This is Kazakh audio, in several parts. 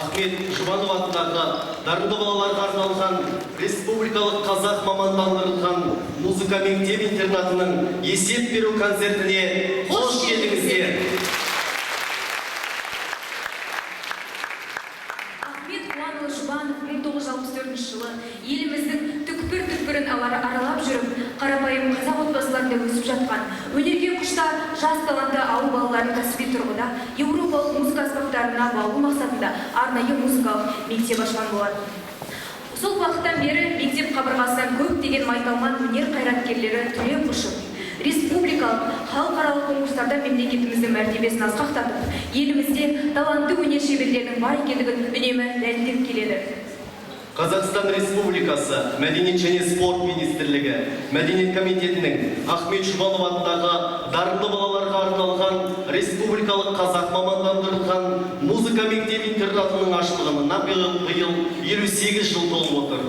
Ахмет Жұбанов атындағы дарынды балаларға арналған республикалық қазақ мамандандырылған музыка мектеп-интернатының есеп беру концертіне қош келдіңіздер. Ахмет Жұбанов 1964 жылы еліміздің түкпір-түкпірін аралап жүріп, қарапайым қазақ отбасыларында өсіп жатқан өнерге құштар жас талантты ауыл балаларын кәсіби тұрғыда еуропалық музыка аспаптарына баулу мақсатында арнайы музыкалық мектеп ашқан болады. Сол уақыттан бері мектеп қабырғасынан көптеген майталман өнер қайраткерлері түлеп ұшып, республикалық, халықаралық конкурстарда мемлекетіміздің мәртебесін асқақтатып, елімізде талантты өнер шеберлерінің бар екендігін үнемі дәлелдеп келеді. Қазақстан Республикасы Мәдениет және спорт министрлігі Мәдениет комитетінің Ахмет Жұбанов атындағы дарынды балаларға арналған республикалық қазақ мамандандырылған музыка мектеп-интернатының ашылғанына биыл 58 жыл толып отыр.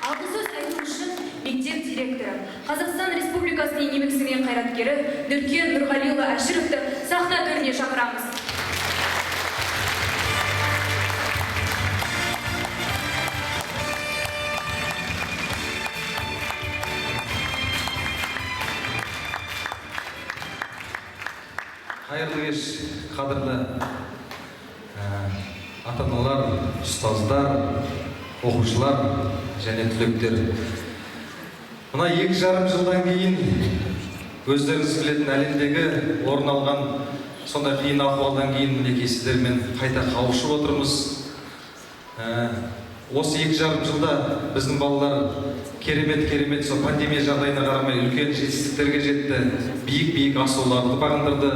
Алғысөз айту үшін мектеп директоры, Қазақстан Республикасының еңбек сіңірген қайраткері Нұркен Нұрғалиұлы Әшіровті сахна төріне шақырамыз. Қайырлы кеш, қадірлі ата-аналар, ұстаздар, оқушылар және түлектер. Мына 2,5 жылдан кейін өздеріңіз білетін әлемдегі орын алған сондай қиын ахуалдан кейін мінекей сіздермен қайта қауышып отырмыз. Осы 2,5 жылда біздің балалар керемет сол пандемия жағдайына қарамай үлкен жетістіктерге жетті, биік асуларды бағындырды.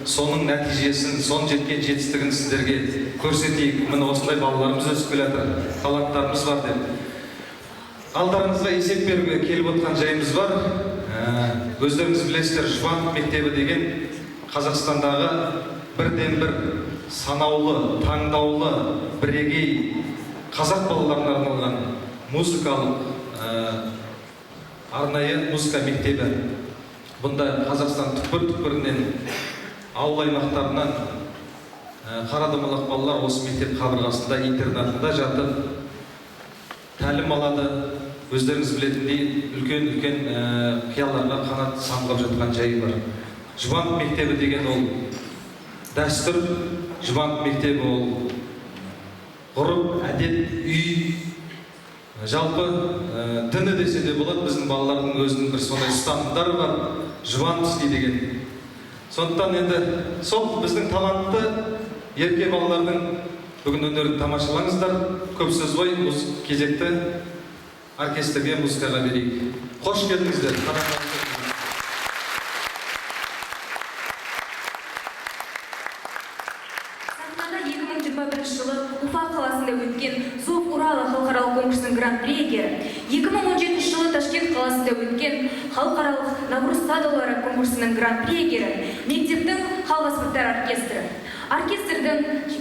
Соның нәтижесін, сон жеткен жетістігін сіздерге көрсетейік. Міне осындай балаларымыз өсіп келе жатыр, таланттарымыз бар деп. Алдарыңызға есеп беруге келіп отқан жайымыз бар. Өздеріңіз білесіздер, Жұбанов мектебі деген Қазақстандағы бірден-бір санаулы, таңдаулы, бірегей қазақ балаларына арналған музыкалық арнайы музыка мектебі. Бұнда Қазақстан түкпір-түкпірінен, ауыл аймақтарынан қарадомалақ балалар осы мектеп қабырғасында, интернатында жатып, тәлім алады. Өздеріңіз білетіндей үлкен қияларға қанат самғап жатқан жайы бар. Жұбанов мектебі деген ол дәстүр, Жұбанов мектебі ол ғұрып, әдет, үй, жалпы діні десе де болады. Біздің балалардың өзінің бір сондай ұстанымдары бар, Жұбановский деген. Сондықтан енді сол біздің талантты ерке балалардың бүгін өнерін тамашалаңыздар. Көп сөз ғой, кезекті оркестрге музыкаға берейік. Қош келдіңіздер. Сахнада 2021 жылы Уфа қаласында өткен ЗОВ Урала халықаралық конкурсының гран-при иегері, 2017 жылы Ташкент қаласында өткен халықаралық Наурыз садалары конкурсының гран-при иегері, мектептің халық аспаптар оркестрі. Оркестрдің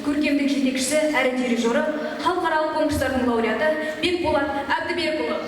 көркемдік жетекшісі әрі дирижері, халықаралық конкурстардың лауреаты Бекболат Әбдібекұлы.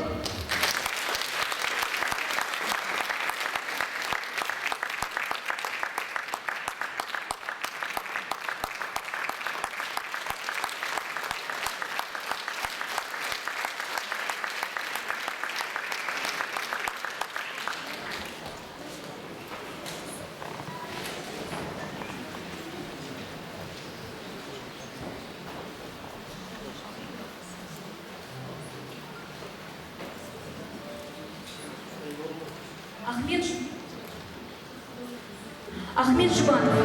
Ахмет Жұбанов.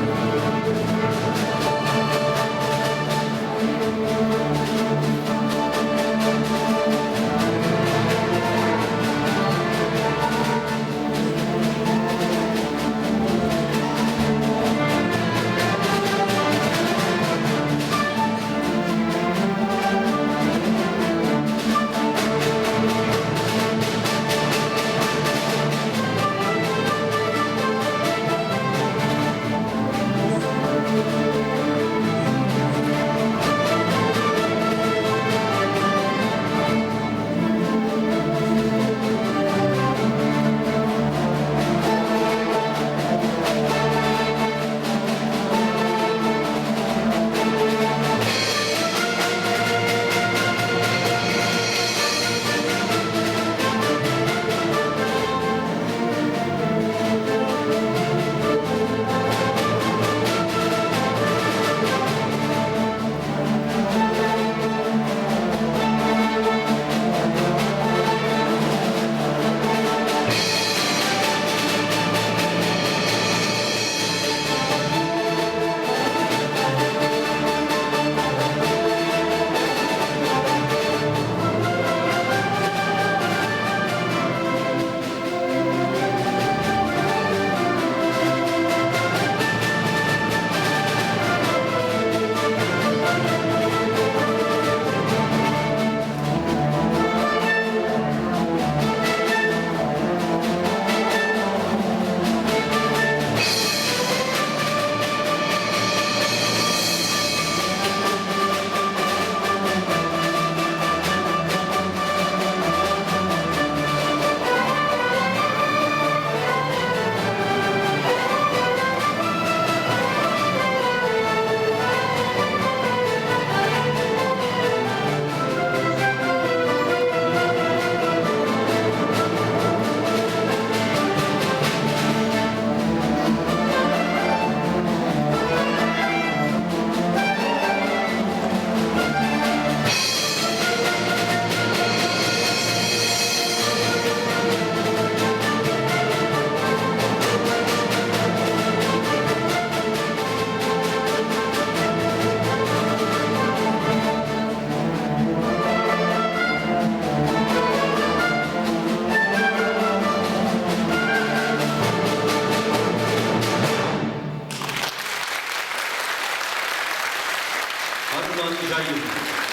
Арслан Жайып,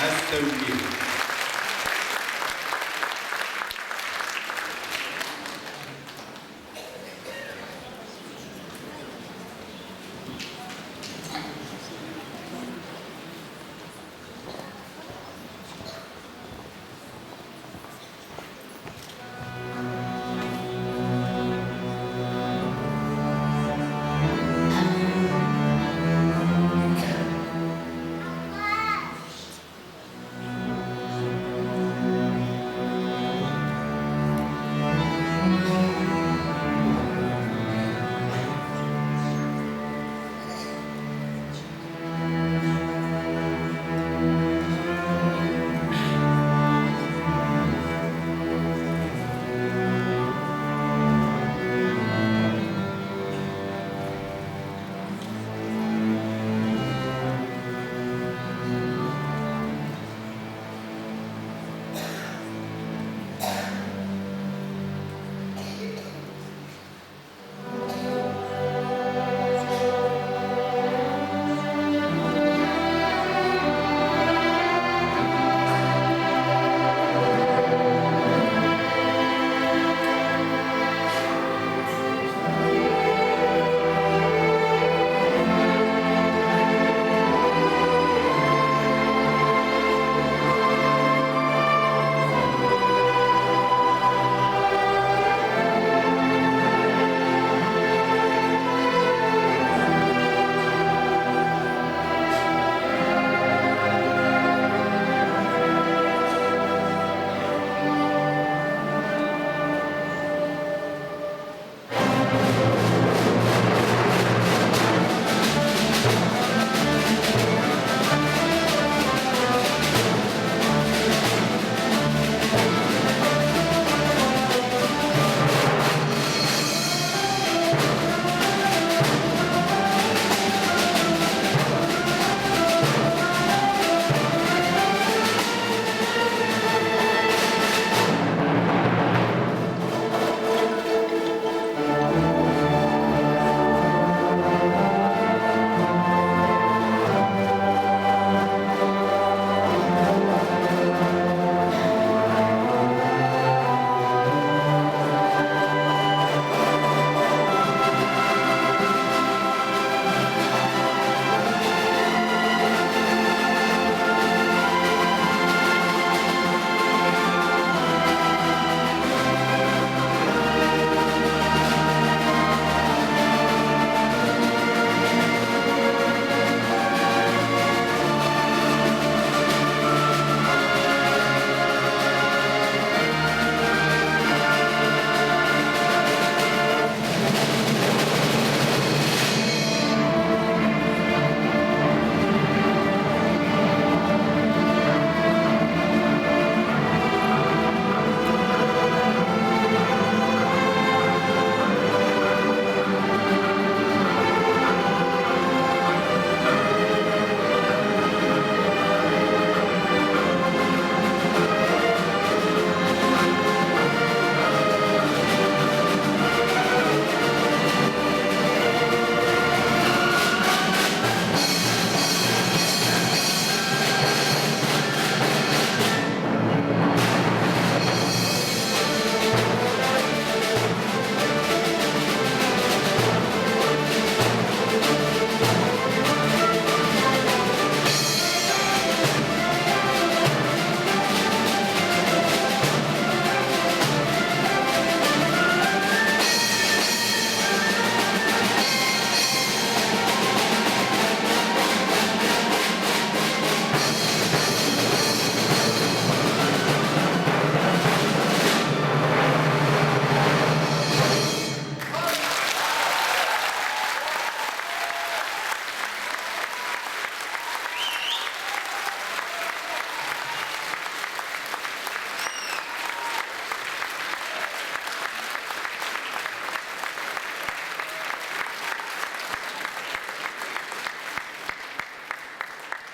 Әстәуке.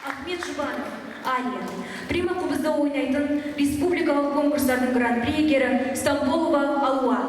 Ахмет Жұбанов, Алия. Прима кубызда ойнайтын республикалық конкурстардың гран-при иегері Стамболова Алуа.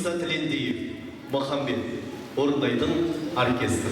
Иса Тілендиев, Махамбет, орындайтын оркестр.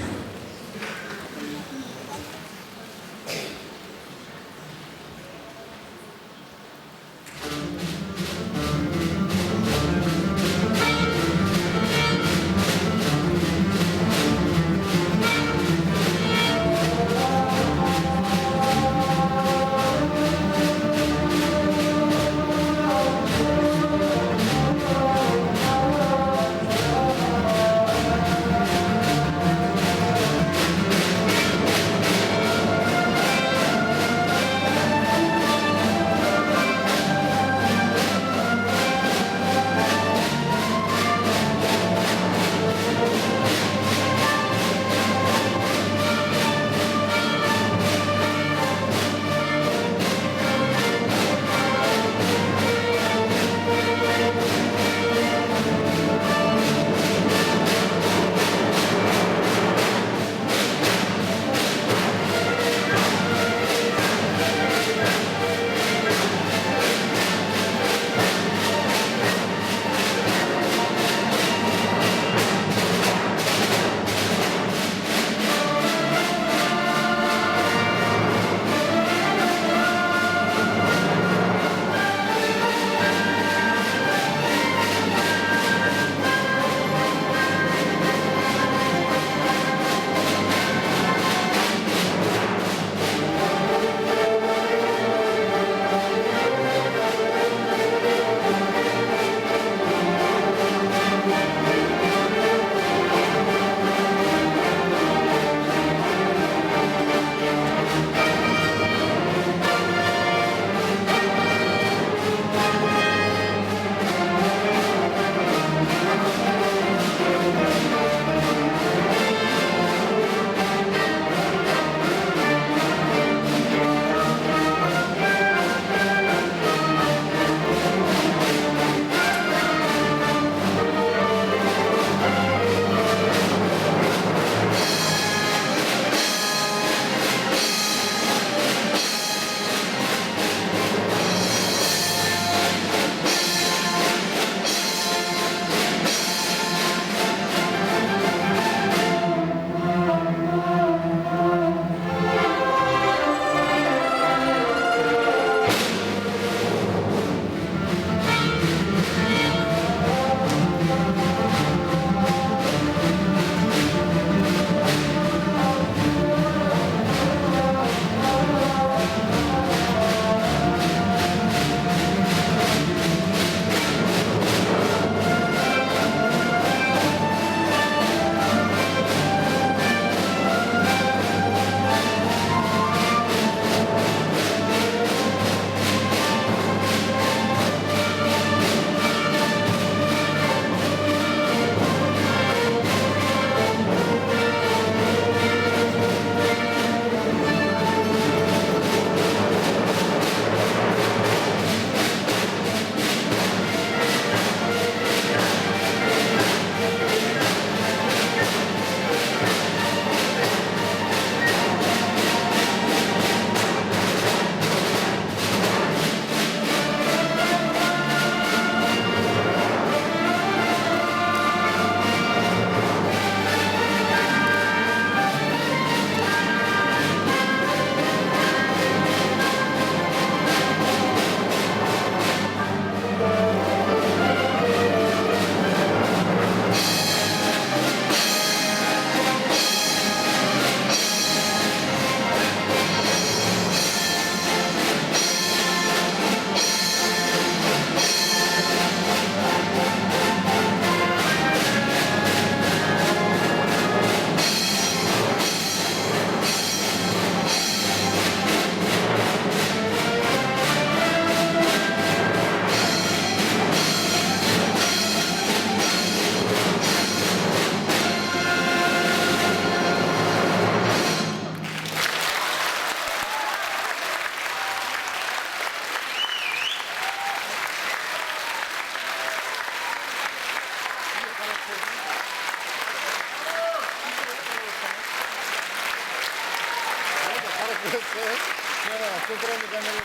центральный камеры.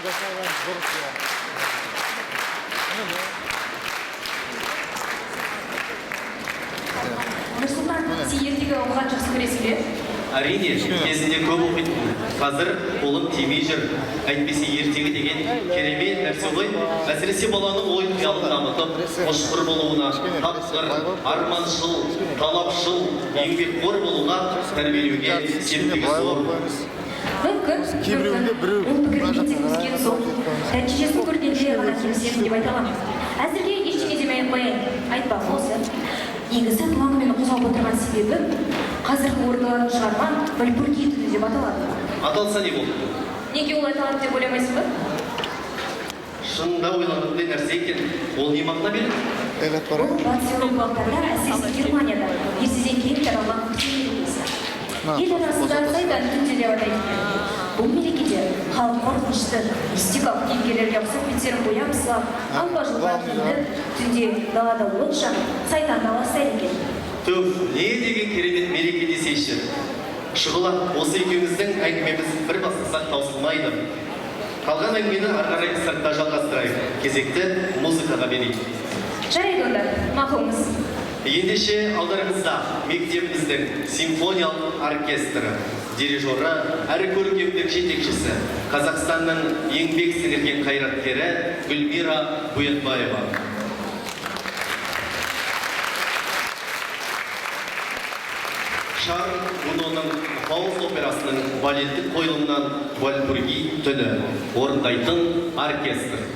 жасалған дұрыс иә. Нұрсұлтан, сен ертегі оқыған жақсы көресің бе? Әрине, кезінде көп оқитын. Қазір қолым тимей жүр. Әйтпесе ертегі деген керемет нәрсе ғой. Әсіресе баланың ой қиялын дамытып, ұшқыр болуына, тапқыр, арманшыл, талапшыл, еңбекқор болуға тәрбиелеуге септігі зор. Мүмкін, ол пікірмен тек өскен соң, нәтижесін көргенде ғана келісемін деп айта аламын. Әзірге ештеңе демей қояйын, айтпақ осы. Негізі туған күнін қозғап отырған себебі қазіргі орындалатын шығарма Вальпурги түні деп аталады. Аталса не болды? Неге ол аталады деп ойламайсың ба? Шынында ойлағандай нәрсе екен. Ол не мағына береді? Ол батыс еуропалықтарда, әсіресе Германияда ертеден кейін таралған көптеген мерекесі. Ел арасында сайтан түнде деп атайды. Бұл мерекеде халық қорқынышты, мистикалық кейіпкерлерге ұқсап беттерін бояп сылап, алба-жұлба түнде далада от жағып, сайтанды аластайды екен. Түф, не деген керемет мереке десейші. Шұғыла, осы екеуміздің әңгімеміз бір бастасақ таусылмайды. Қалған әңгімені ары қарай сыртта жалғастырайық. Кезекті музыкаға берейік. Жарайды онда, мақұлмыз. Ендеше алдарыңызда мектебіміздің симфониялық оркестрі, дирижері, әрі көркемдік жетекшісі, Қазақстанның еңбек сіңірген қайраткері Гүлмира Бұятбаева. Шарль Гуноның Фауст операсының балеттік қойылымынан Вальпурги түні орындайтын оркестр.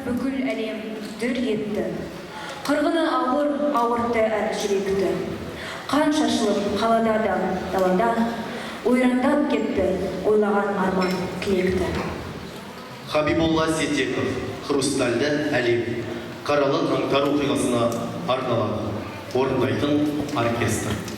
бүкіл әлем дүр етті. Қырғыны ауыр, ауыртты әр жүректі. Қан шашылып қалада да, далада, ойрандап кетті, ойлаған арман тілекті. Хабибулла Сетеков, «Хрустальды әлем», Қаралы қаңтар оқиғасына арналады. Орындайтын оркестр.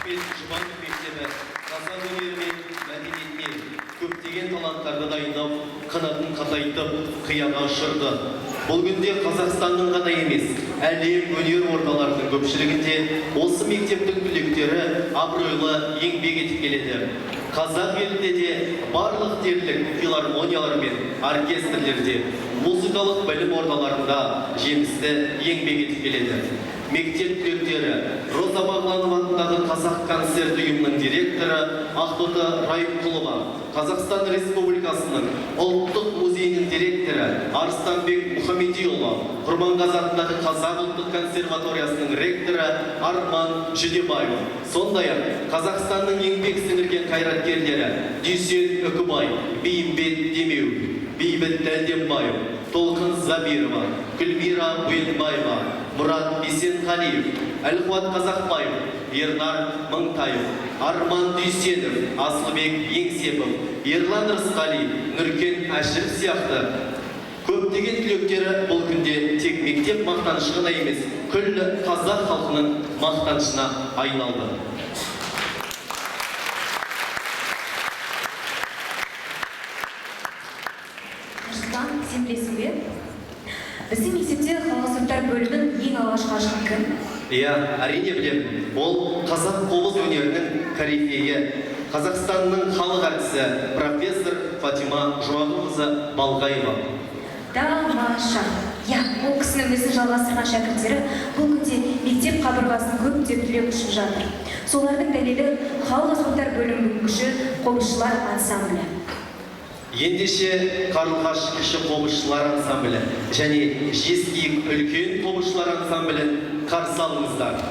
Ахмет Жұбанов мектебі қазақ өнері мен мәдениетіне көптеген таланттарды дайындап, қанатын қатайтып, қияға ұшырды. Бұл күнде Қазақстанның ғана емес, әлем өнер ордаларының көпшілігінде осы мектептің түлектері абыройлы еңбек етіп келеді. Қазақ елінде де барлық дерлік филармониялар мен оркестрлерде, музыкалық білім ордаларында жемісті еңбек етіп келеді. Мектеп түлектері Роза Бағланова атындағы Қазақ концерт ұйымының директоры Ақтоты Райымқұлова, Қазақстан Республикасының ұлттық музейінің директоры Арыстанбек Мұхамедиұлы, Құрманғазы атындағы Қазақ ұлттық консерваториясының ректоры Арман Жүдебаев, сондай-ақ Қазақстанның еңбек сіңірген қайраткерлері Дүйсен Үкібай, Бейімбет Демеу, Бейбіт Дәлденбаев, Толқын Забирова, Күлмира Бұйынбаева, Мұрат Бесенғалиев, Әлқуат Қазақбаев, Ернар Мыңтаев, Арман Дүйсенов, Асылбек Еңсепов, Ерлан Рысқали, Нұркен Әшір сияқты көптеген түлектері бұл күнде тек мектеп мақтанышы ғана емес, күллі қазақ халқының мақтанышына айналды. Нұрсұлтан, сен білесің бе? Біздің мектепте халық аспаптар бөлімін ең алғашқы ашқан кім? Иә, әрине білемін. Ол қазақ қобыз өнерінің корифейі, Қазақстанның халық әртісі профессор Фатима Жұмағұлқызы Балғаева. Тамаша. Я, ол кісінің ісін жалғастырған шәкірттері бұл күнде мектеп қабырғасын көптеп түлеп ұшып жатыр. Солардың дәлелі халық аспаптар бөлімінің күші қобызшылар ансамблі. Ендеше Қарлығаш кіші қобызшылар ансамблі және Жезкиік үлкен қобызшылар ансамблін қарсы алыңыздар.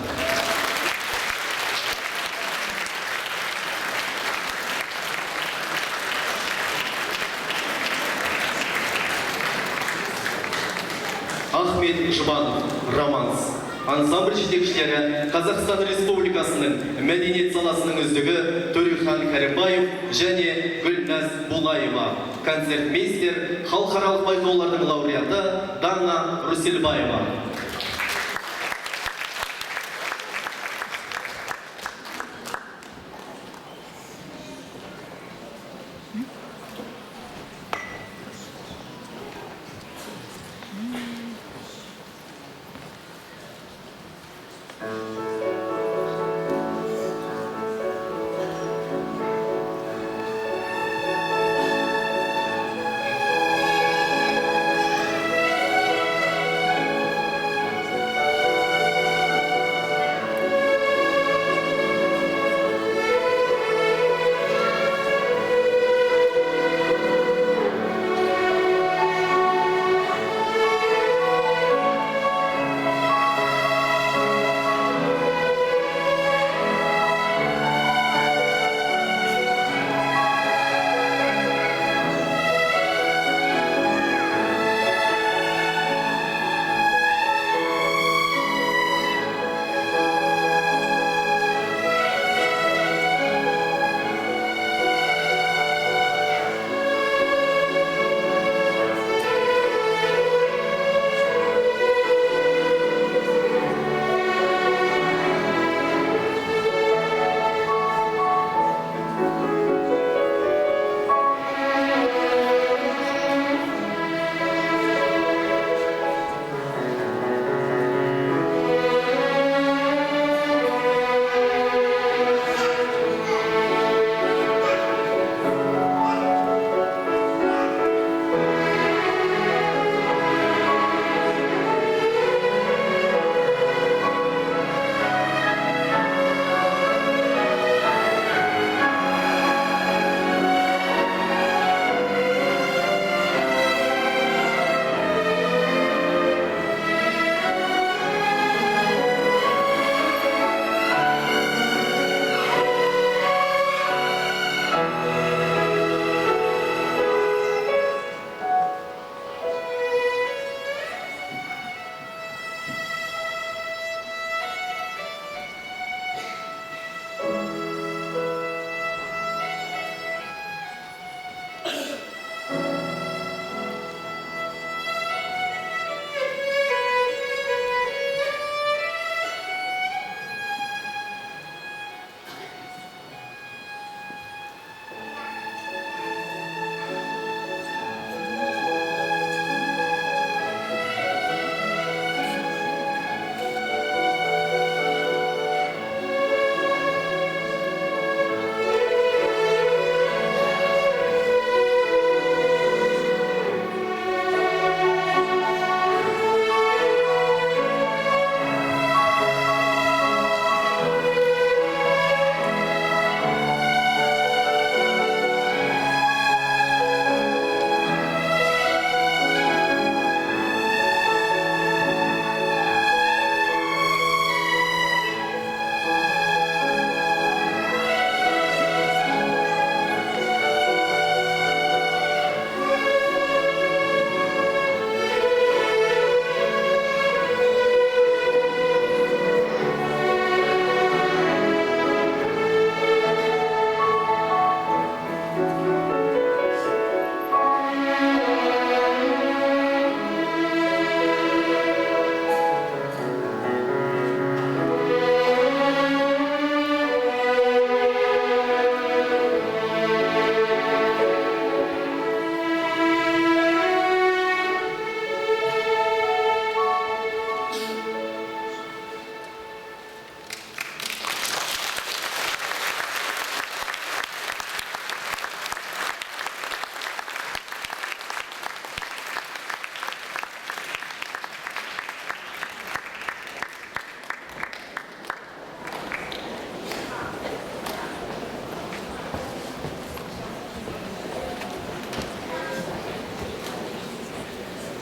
Ахмет Жұбанов, Романс. Ансамбль жетекшілері Қазақстан Республикасының мәдениет саласының үздігі Төрехан Кәрімбаев және Гүлназ Булаева. Концертмейстер, халықаралық байқаулардың лауреаты Дана Русельбаева.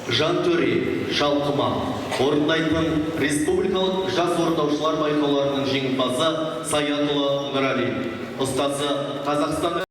Жантөре, Шалқыма орындайтын республикалық жас орындаушылар байқауларының жеңімпазы Саятұлы Нұрали. Ұстазы Қазақстан